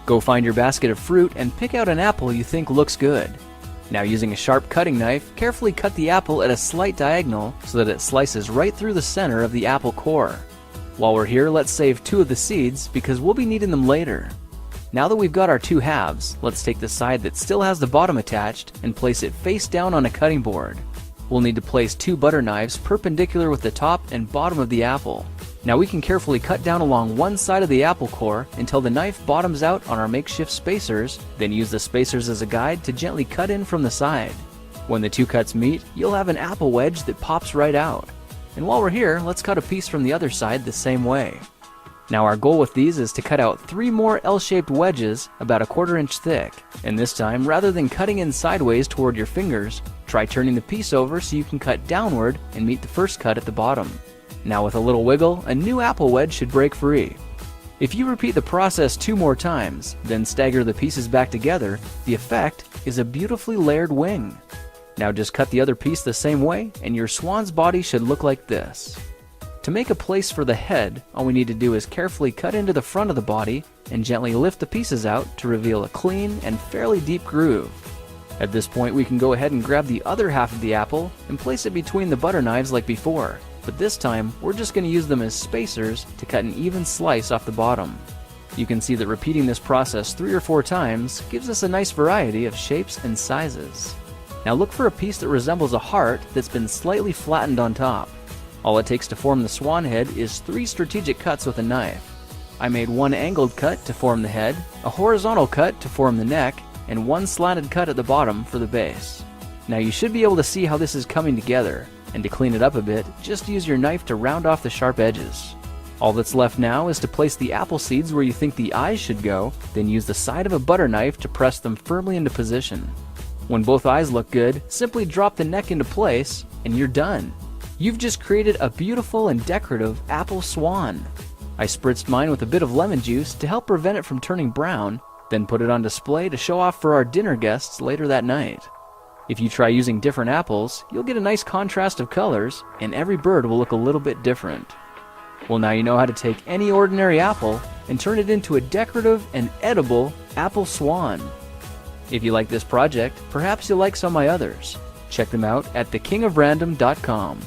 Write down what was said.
Go find your basket of fruit and pick out an apple you think looks good. Now, using a sharp cutting knife, carefully cut the apple at a slight diagonal so that it slices right through the center of the apple core. While we're here, let's save 2 of the seeds because we'll be needing them later. Now that we've got our 2 halves, let's take the side that still has the bottom attached and place it face down on a cutting board. We'll need to place 2 butter knives perpendicular with the top and bottom of the apple. Now we can carefully cut down along one side of the apple core until the knife bottoms out on our makeshift spacers, then use the spacers as a guide to gently cut in from the side. When the 2 cuts meet, you'll have an apple wedge that pops right out. And while we're here, let's cut a piece from the other side the same way. Now our goal with these is to cut out 3 more L-shaped wedges about 1/4 inch thick. And this time, rather than cutting in sideways toward your fingers, try turning the piece over so you can cut downward and meet the first cut at the bottom. Now with a little wiggle, a new apple wedge should break free. If you repeat the process 2 more times, then stagger the pieces back together, the effect is a beautifully layered wing. Now just cut the other piece the same way and your swan's body should look like this. To make a place for the head, all we need to do is carefully cut into the front of the body and gently lift the pieces out to reveal a clean and fairly deep groove. At this point, we can go ahead and grab the other half of the apple and place it between the butter knives like before, but this time we're just going to use them as spacers to cut an even slice off the bottom. You can see that repeating this process 3 or 4 times gives us a nice variety of shapes and sizes. Now look for a piece that resembles a heart that's been slightly flattened on top. All it takes to form the swan head is 3 strategic cuts with a knife. I made 1 angled cut to form the head, a horizontal cut to form the neck, and 1 slanted cut at the bottom for the base. Now you should be able to see how this is coming together, and to clean it up a bit, just use your knife to round off the sharp edges. All that's left now is to place the apple seeds where you think the eyes should go, then use the side of a butter knife to press them firmly into position. When both eyes look good, simply drop the neck into place, and you're done. You've just created a beautiful and decorative apple swan. I spritzed mine with a bit of lemon juice to help prevent it from turning brown, then put it on display to show off for our dinner guests later that night. If you try using different apples, you'll get a nice contrast of colors, and every bird will look a little bit different. Well, now you know how to take any ordinary apple and turn it into a decorative and edible apple swan. If you like this project, perhaps you'll like some of my others. Check them out at thekingofrandom.com.